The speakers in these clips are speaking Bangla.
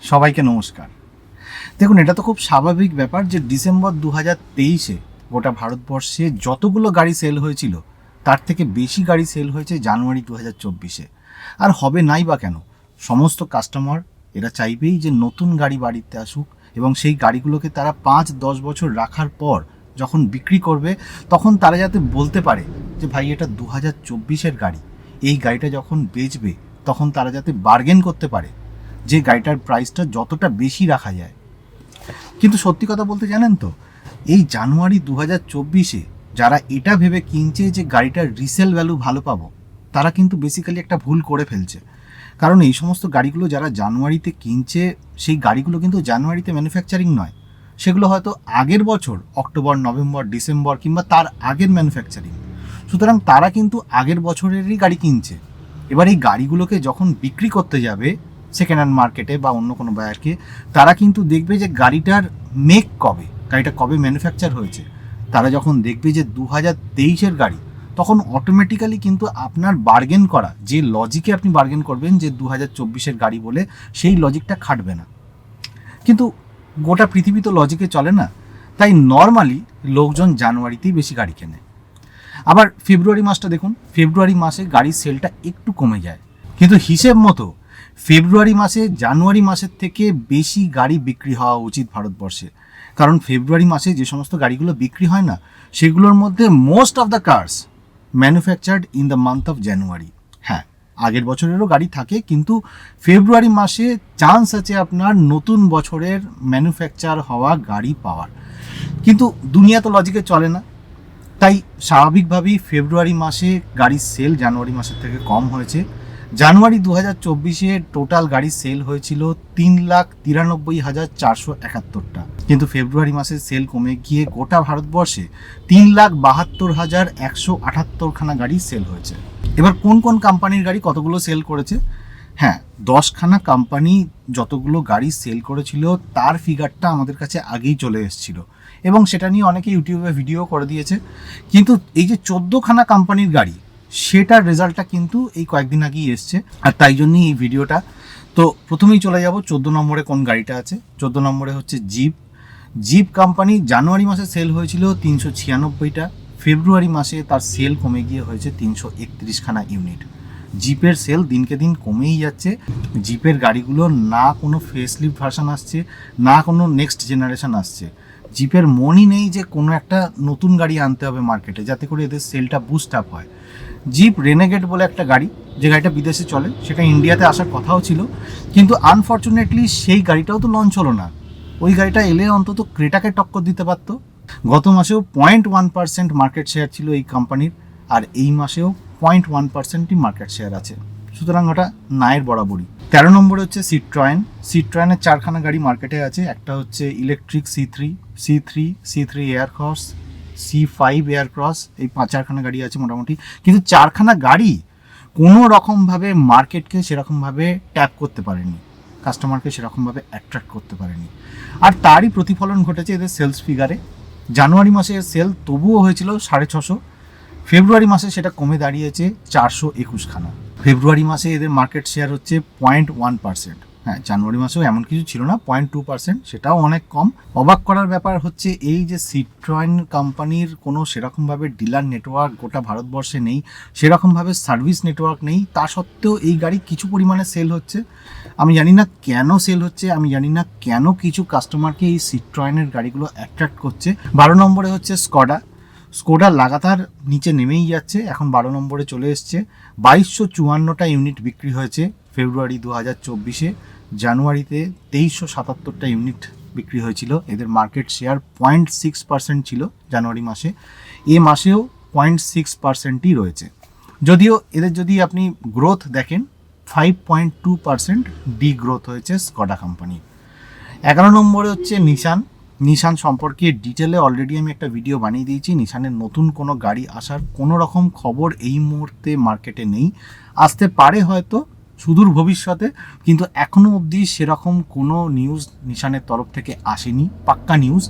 সবাইকে নমস্কার। দেখুন, এটা তো খুব স্বাভাবিক ব্যাপার যে ডিসেম্বর 2023-এ গোটা ভারতবর্ষে যতগুলো গাড়ি সেল হয়েছিল তার থেকে বেশি গাড়ি সেল হয়েছে জানুয়ারি 2024-এ। আর হবে নাই বা কেন? সমস্ত কাস্টমার এরা চাইবেই যে নতুন গাড়ি বাড়িতে আসুক এবং সেই গাড়িগুলোকে তারা 5-10 বছর রাখার পর যখন বিক্রি করবে তখন তারা যাতে বলতে পারে যে ভাই এটা 2024-এর গাড়ি। এই গাড়িটা যখন বেচবে তখন তারা যাতে বার্গেন করতে পারে যে গাড়িটার প্রাইসটা যতটা বেশি রাখা যায়। কিন্তু সত্যি কথা বলতে জানেন তো, এই জানুয়ারি 2024-এ যারা এটা ভেবে কিনছে যে গাড়িটার রিসেল ভ্যালু ভালো পাবো, তারা কিন্তু বেসিক্যালি একটা ভুল করে ফেলছে। কারণ এই সমস্ত গাড়িগুলো যারা জানুয়ারিতে কিনছে, সেই গাড়িগুলো কিন্তু জানুয়ারিতে ম্যানুফ্যাকচারিং নয়, সেগুলো হয়তো আগের বছর অক্টোবর, নভেম্বর, ডিসেম্বর কিংবা তার আগের ম্যানুফ্যাকচারিং। সুতরাং তারা কিন্তু আগের বছরেরই গাড়ি কিনছে। এবার এই গাড়িগুলোকে যখন বিক্রি করতে যাবে সেকেন্ড হ্যান্ড মার্কেটে বা অন্য কোনো বায়ারকে, তারা কিন্তু দেখবে যে গাড়িটার মেক কবে, গাড়িটা কবে ম্যানুফ্যাকচার হয়েছে। তারা যখন দেখবে যে 2023-এর গাড়ি, তখন অটোমেটিক্যালি কিন্তু আপনার বার্গেন করা যে লজিকে আপনি বার্গেন করবেন যে 2024-এর গাড়ি বলে, সেই লজিকটা খাটবে না। কিন্তু গোটা পৃথিবী তো লজিকে চলে না, তাই নর্মালি লোকজন জানুয়ারিতেই বেশি গাড়ি কেনে। আবার ফেব্রুয়ারি মাসটা দেখুন, ফেব্রুয়ারি মাসে গাড়ির সেলটা একটু কমে যায়, কিন্তু হিসেব মতো ফেব্রুয়ারি মাসে জানুয়ারি মাসের থেকে বেশি গাড়ি বিক্রি হওয়া উচিত ভারতবর্ষে। কারণ ফেব্রুয়ারি মাসে যে সমস্ত গাড়িগুলো বিক্রি হয় না, সেগুলোর মধ্যে most of the cars manufactured in the month of January. হ্যাঁ, আগের বছরেরও গাড়ি থাকে, কিন্তু ফেব্রুয়ারি মাসে চান্স আছে আপনার নতুন বছরের ম্যানুফ্যাকচার হওয়া গাড়ি পাওয়ার। কিন্তু দুনিয়া তো লজিকে চলে না, তাই স্বাভাবিকভাবেই ফেব্রুয়ারি মাসে গাড়ির সেল জানুয়ারি মাসের থেকে কম হয়েছে। জানুয়ারি 2024-এ টোটাল গাড়ি সেল হয়েছিল 3,93,471টা, কিন্তু ফেব্রুয়ারি মাসে সেল কমে গিয়ে গোটা ভারতবর্ষে 3,72,178খানা গাড়ি সেল হয়েছে। এবার কোন কোন কোম্পানির গাড়ি কতগুলো সেল করেছে? হ্যাঁ, 10খানা কোম্পানি যতগুলো গাড়ি সেল করেছিল তার ফিগারটা আমাদের কাছে আগেই চলে এসেছিল এবং সেটা নিয়ে অনেকে ইউটিউবে ভিডিও করে দিয়েছে। কিন্তু এই যে 14খানা কোম্পানির গাড়ি, সেটার রেজাল্টটা কিন্তু এই কয়েকদিন আগেই এসছে, আর তাই জন্যই এই ভিডিওটা। তো প্রথমেই চলে যাব 14 নম্বরে কোন গাড়িটা আছে। 14 নম্বরে হচ্ছে জিপ। জিপ কোম্পানি জানুয়ারি মাসে সেল হয়েছিল 396টা, ফেব্রুয়ারি মাসে তার সেল কমে গিয়ে হয়েছে 331খানা ইউনিট। জিপের সেল দিনকে দিন কমেই যাচ্ছে। জিপের গাড়িগুলো না কোনো ফেসলিফট ভার্সন আসছে, না কোনো নেক্সট জেনারেশন আসছে। জিপের মনই নেই যে কোনো একটা নতুন গাড়ি আনতে হবে মার্কেটে যাতে করে এদের সেলটা বুস্ট আপ হয়। জিপ রেনেগেড বলে একটা গাড়ি, যে গাড়িটা বিদেশে চলে, সেটা ইন্ডিয়াতে আসার কথাও ছিল, কিন্তু আনফর্চুনেটলি সেই গাড়িটাও তো লঞ্চ হলো না। ওই গাড়িটা এলে অন্তত ক্রেটাকে টক্কর দিতে পারতো। গত মাসেও 0.1% মার্কেট শেয়ার ছিল এই কোম্পানির, আর এই মাসেও 0.1%ই মার্কেট শেয়ার আছে। সুতরাং ওটা নায়ের বরাবরই। 13 নম্বরে হচ্ছে সিট্রয়েন। সিট্রয়েনের 4খানা গাড়ি মার্কেটে আছে। একটা হচ্ছে ইলেকট্রিক C3 এয়ারক্রস, C5 এয়ারক্রস, এই 4খানা গাড়ি আছে মোটামুটি। কিন্তু 4খানা গাড়ি কোনো রকমভাবে মার্কেটকে সেরকমভাবে ট্যাপ করতে পারেনি, কাস্টমারকে সেরকমভাবে অ্যাট্রাক্ট করতে পারেনি। আর তারই প্রতিফলন ঘটেছে এদের সেলস ফিগারে। জানুয়ারি মাসে সেল তবুও হয়েছিল 650, ফেব্রুয়ারি মাসে সেটা কমে দাঁড়িয়েছে 421খানা। ফেব্রুয়ারি মাসে এদের মার্কেট শেয়ার হচ্ছে 0.1%। হ্যাঁ, জানুয়ারি মাসেও এমন কিছু ছিল না, 0.2%, সেটাও অনেক কম। অবাক করার ব্যাপার হচ্ছে এই যে সিট্রয়েন কোম্পানির কোনো সেরকমভাবে ডিলার নেটওয়ার্ক গোটা ভারতবর্ষে নেই, সেরকমভাবে সার্ভিস নেটওয়ার্ক নেই, তা সত্ত্বেও এই গাড়ি কিছু পরিমাণে সেল হচ্ছে। আমি জানি না কেন সেল হচ্ছে, আমি জানি না কেন কিছু কাস্টমারকে এই সিট্রয়েনের গাড়িগুলো অ্যাট্রাক্ট করছে। 12 নম্বরে হচ্ছে স্কোডা লাগাতার নিচে নেমেই যাচ্ছে, এখন 12 নম্বরে চলে এসছে। 2254টা ইউনিট বিক্রি হয়েছে ফেব্রুয়ারি 2024-এ। জানুয়ারিতে 2377টা ইউনিট বিক্রি হয়েছিল। এদের মার্কেট শেয়ার 0.6% ছিল জানুয়ারি মাসে। এ মাসেও 0.6%ই রয়েছে। যদিও এদের যদি আপনি গ্রোথ দেখেন, 5.2% ডি গ্রোথ হয়েছে স্কডা কোম্পানি। 11 নম্বরে হচ্ছে নিশান সম্পর্কে ডিটেলে অলরেডি আমি একটা ভিডিও বানিয়ে দিয়েছি। নিশানের নতুন কোনো গাড়ি আসার কোনো রকম খবর এই মুহূর্তে মার্কেটে নেই, আসতে পারে হয়তো সুদূর ভবিষ্যতে, কিন্তু এখনও অবধি সেরকম কোনো নিউজ নিশানের তরফ থেকে আসেনি, পাক্কা নিউজ।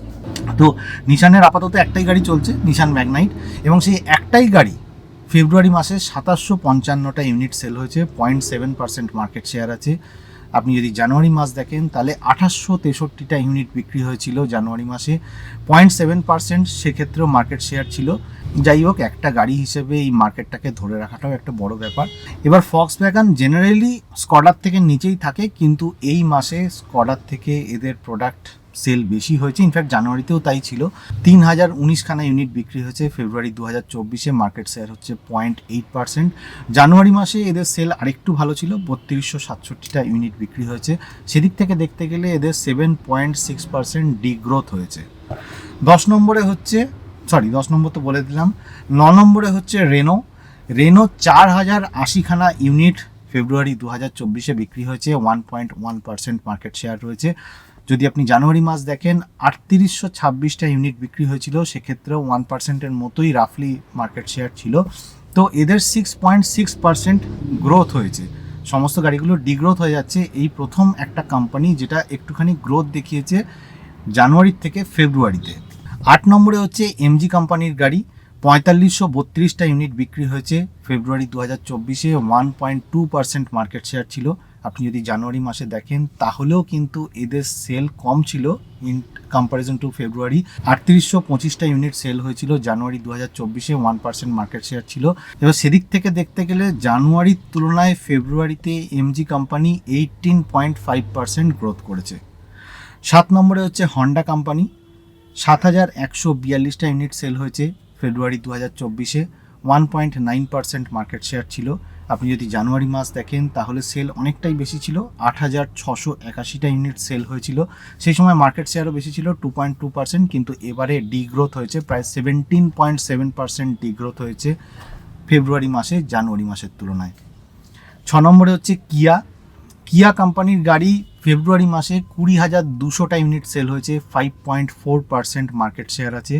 তো নিশানের আপাতত একটাই গাড়ি চলছে, নিশান ম্যাগনাইট, এবং সেই একটাই গাড়ি ফেব্রুয়ারি মাসে 2755টা ইউনিট সেল হয়েছে, 0.7% মার্কেট শেয়ার আছে। আপনি যদি জানুয়ারি মাস দেখেন তাহলে 2863টা ইউনিট বিক্রি হয়েছিল জানুয়ারি মাসে, 0.7%, সেক্ষেত্রেও মার্কেট শেয়ার ছিল। যাই হোক, একটা গাড়ি হিসেবে এই মার্কেটটাকে ধরে রাখাটাও একটা বড় ব্যাপার। এবার ফক্সওয়াগন জেনারেলি স্কডার থেকে নিচেই থাকে, কিন্তু এই মাসে স্কডার থেকে এদের প্রোডাক্ট সেল বেশি হয়েছে। ইনফ্যাক্ট জানুয়ারিতেও তাই ছিল, 3019খানা ইউনিট বিক্রি হয়েছে। ফেব্রুয়ারি 2024-এ মার্কেট শেয়ার হচ্ছে 0.8%। জানুয়ারি মাসে এদের সেল আরেকটু ভালো ছিল, 3267টা ইউনিট বিক্রি হয়েছে। সেদিক থেকে দেখতে গেলে এদের 7.6% ডিগ্রোথ হয়েছে। 10 নম্বরে হচ্ছে 10 নম্বর তো বলে দিলাম। 9 নম্বরে হচ্ছে রেনো। 4080খানা ইউনিট ফেব্রুয়ারি 2024-এ বিক্রি হয়েছে, 1.1% মার্কেট শেয়ার রয়েছে। যদি আপনি জানুয়ারি মাস দেখেন 3826টা ইউনিট বিক্রি হয়েছিল, সেক্ষেত্রেও 1%-এর মতোই রাফলি মার্কেট শেয়ার ছিল। তো এদের 6.6% গ্রোথ হয়েছে। সমস্ত গাড়িগুলো ডিগ্রোথ হয়ে যাচ্ছে। এই প্রথম একটা কোম্পানি যেটা একটুখানি গ্রোথ দেখিয়েছে জানুয়ারি থেকে ফেব্রুয়ারিতে। 8 নম্বরে হচ্ছে এমজি কোম্পানির গাড়ি। 4532টা ইউনিট বিক্রি হয়েছে ফেব্রুয়ারি 2024-এ, 1.2% মার্কেট শেয়ার ছিল। আপনি যদি জানুয়ারি মাসে দেখেন তাহলেও কিন্তু এদের সেল কম ছিল ইন কম্পারিজন টু ফেব্রুয়ারি। 3825টা ইউনিট সেল হয়েছিল জানুয়ারি 2024-এ, 1% মার্কেট শেয়ার ছিল। এবার সেদিক থেকে দেখতে গেলে জানুয়ারির তুলনায় ফেব্রুয়ারিতে এমজি কোম্পানি 18.5% গ্রোথ করেছে। 7 নম্বরে হচ্ছে হন্ডা কোম্পানি। 7142টা ইউনিট সেল হয়েছে ফেব্রুয়ারি 2024-এ, 1.9% মার্কেট শেয়ার ছিল। আপনি যদি জানুয়ারি মাস দেখেন তাহলে সেল অনেকটাই বেশি ছিল, 8681টা ইউনিট সেল হয়েছিল। সেই সময় মার্কেট শেয়ারও বেশি ছিল, 2.2%, কিন্তু এবারে ডিগ্রোথ হয়েছে, প্রায় 17.7% ডিগ্রোথ হয়েছে ফেব্রুয়ারি মাসে জানুয়ারি মাসের তুলনায়। 6 নম্বরে হচ্ছে কিয়া কোম্পানির গাড়ি। ফেব্রুয়ারি মাসে 20,200টা ইউনিট সেল হয়েছে, 5.4% মার্কেট শেয়ার আছে।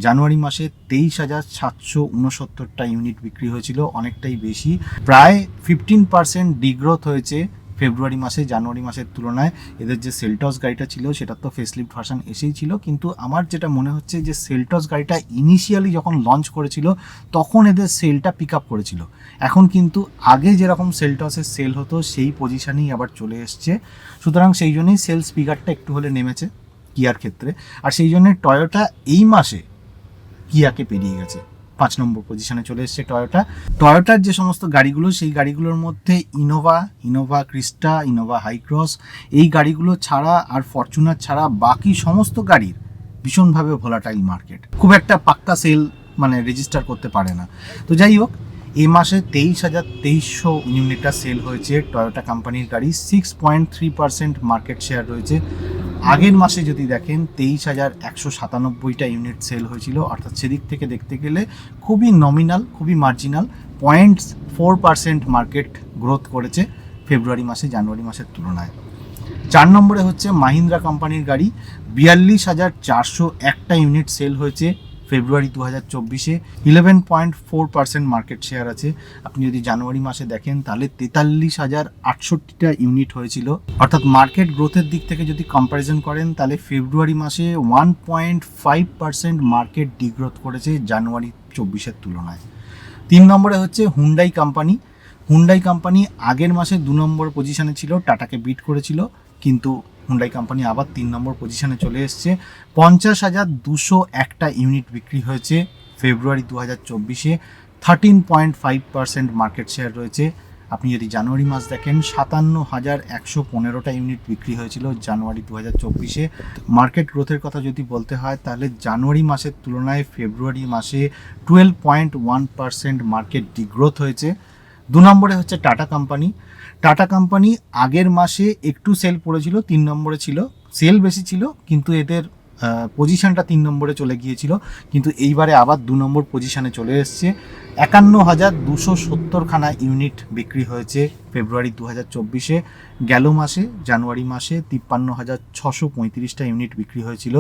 জানুয়ারি মাসে 23,769টা ইউনিট বিক্রি হয়েছিল, অনেকটাই বেশি, প্রায় 15% ডিগ্রোথ হয়েছে ফেব্রুয়ারি মাসে জানুয়ারি মাসের তুলনায়। এদের যে সেলটস গাড়িটা ছিল সেটা তো ফেসলিফট ভার্সন এসেই ছিল, কিন্তু আমার যেটা মনে হচ্ছে যে সেলটস গাড়িটা ইনিশিয়ালি যখন লঞ্চ করেছিল তখন এদের সেলটা পিক আপ করেছিল। এখন কিন্তু আগে যেরকম সেলটসের সেল হতো সেই পজিশনেই আবার চলে এসছে, সুতরাং সেই জন্যই সেলস ফিগারটা একটু হলে নেমেছে কিয়ার ক্ষেত্রে। আর সেই জন্য টয়োটা এই মাসে কিয়াকে পেরিয়ে গেছে, 5 নম্বর পজিশনে চলে এসছে টয়োটার যে সমস্ত গাড়িগুলো, সেই গাড়িগুলোর মধ্যে ইনোভা ক্রিস্টা, ইনোভা হাইক্রস, এই গাড়িগুলো ছাড়া আর ফরচুনার ছাড়া বাকি সমস্ত গাড়ির ভীষণভাবে ভোলাটাইল মার্কেট, খুব একটা পাক্কা সেল রেজিস্টার করতে পারে না। তো যাই হোক, এই মাসে 23,300 ইউনিটটা সেল হয়েছে টয়োটা কোম্পানির গাড়ি, 6.3% মার্কেট শেয়ার রয়েছে। আগের মাসে যদি দেখেন 23,197টা ইউনিট সেল হয়েছিল, অর্থাৎ সেদিক থেকে দেখতে গেলে খুবই নমিনাল, খুবই মার্জিনাল, 0.4% মার্কেট গ্রোথ করেছে ফেব্রুয়ারি মাসে জানুয়ারি মাসের তুলনায়। 4 নম্বরে হচ্ছে মাহিন্দ্রা কোম্পানির গাড়ি। 42,401টা ইউনিট সেল হয়েছে ফেব্রুয়ারি 2024-এ, 11.4% মার্কেট শেয়ার আছে। আপনি যদি জানুয়ারি মাসে দেখেন তাহলে 43,068টা ইউনিট হয়েছিল, অর্থাৎ মার্কেট গ্রোথের দিক থেকে যদি কম্প্যারিজন করেন তাহলে ফেব্রুয়ারি মাসে 1.5% মার্কেট ডিগ্রোথ করেছে জানুয়ারি 24-এর তুলনায়। 3 নম্বরে হচ্ছে হুন্ডাই কোম্পানি আগের মাসে 2 নম্বর পজিশনে ছিল, টাটাকে বিট করেছিল, কিন্তু হুন্ডাই কোম্পানি আবার 3 নম্বর পজিশনে চলে এসছে। 50,201টা ইউনিট বিক্রি হয়েছে ফেব্রুয়ারি 2024-এ, 13.5% মার্কেট শেয়ার রয়েছে। আপনি যদি জানুয়ারি মাস দেখেন 57,115টা ইউনিট বিক্রি হয়েছিল জানুয়ারি 2024-এ। মার্কেট গ্রোথের কথা যদি বলতে হয় তাহলে জানুয়ারি মাসের তুলনায় ফেব্রুয়ারি মাসে 12.1% মার্কেট ডিগ্রোথ হয়েছে। 2 নম্বরে হচ্ছে টাটা কোম্পানি আগের মাসে একটু সেল পড়েছিল, 3 নম্বরে ছিল, সেল বেশি ছিল কিন্তু এদের পজিশনটা 3 নম্বরে চলে গিয়েছিল, কিন্তু এইবারে আবার 2 নম্বর পজিশনে চলে এসছে। 51,270খানা ইউনিট বিক্রি হয়েছে ফেব্রুয়ারি 2024-এ। গেল মাসে জানুয়ারি মাসে 53,635টা ইউনিট বিক্রি হয়েছিল,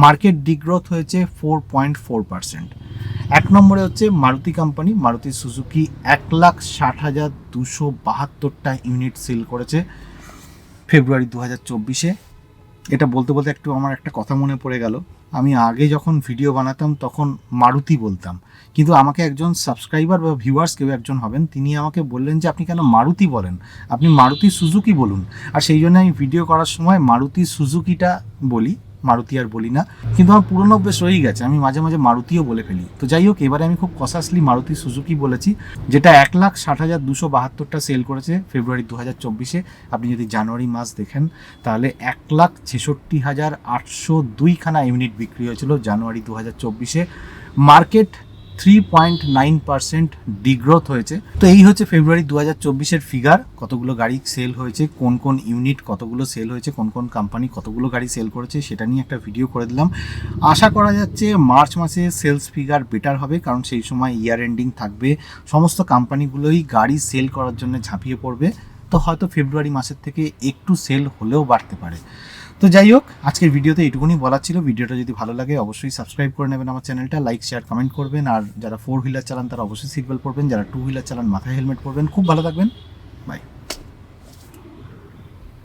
মার্কেট ডিগ্রোথ হয়েছে 4.4%। 1 নম্বরে হচ্ছে মারুতি সুজুকি। 1,60,272টা ইউনিট সেল করেছে ফেব্রুয়ারি 2024-এ, এটা বলতে বলতে একটু আমার একটা কথা মনে পড়ে গেল। আমি আগে যখন ভিডিও বানাতাম তখন মারুতি বলতাম, কিন্তু আমাকে একজন সাবস্ক্রাইবার বা ভিউয়ার্স কেউ একজন হবেন, তিনি আমাকে বললেন যে আপনি কেন মারুতি বলেন, আপনি মারুতি সুজুকি বলুন। আর সেই জন্য আমি ভিডিও করার সময় মারুতি সুজুকিটা বলি, মারুতি আর বলি না। কিন্তু আমার পুরনো অভ্যেস রয়েই গেছে, আমি মাঝে মাঝে মারুতিও বলে ফেলি। তো যাই হোক, এবারে আমি খুব কসাসলি মারুতি সুজুকি বলেছি, যেটা 1,60,272টা সেল করেছে ফেব্রুয়ারি 2024-এ। আপনি যদি জানুয়ারি মাস দেখেন তাহলে 1,66,802খানা ইউনিট বিক্রি হয়েছিল জানুয়ারি 2024-এ। মার্কেট 3.9% ডিগ্রোথ হয়েছে। তো এই হচ্ছে ফেব্রুয়ারি 2024-এর ফিগার। কতগুলো গাড়ি সেল হয়েছে, কোন কোন ইউনিট কতগুলো সেল হয়েছে, কোন কোন কোম্পানি কতগুলো গাড়ি সেল করেছে, সেটা নিয়ে একটা ভিডিও করে দিলাম। আশা করা যাচ্ছে মার্চ মাসে সেলস ফিগার বেটার হবে, কারণ সেই সময় ইয়ার এন্ডিং থাকবে, সমস্ত কোম্পানিগুলোই গাড়ি সেল করার জন্য ঝাঁপিয়ে পড়বে। তো হয়তো ফেব্রুয়ারি মাসের থেকে একটু সেল হলেও বাড়তে পারে। তো যাই হোক, আজকের ভিডিওতে এইটুকুনি বলার ছিল। ভিডিওটা যদি ভালো লাগে অবশ্যই সাবস্ক্রাইব করে নেবেন আমার চ্যানেলটা, লাইক শেয়ার কমেন্ট করবেন। আর যারা 4 হুইলার চালান তারা অবশ্যই সিট বেল্ট পরবেন, যারা 2 হুইলার চালান মাথায় হেলমেট পরবেন। খুব ভালো থাকবেন।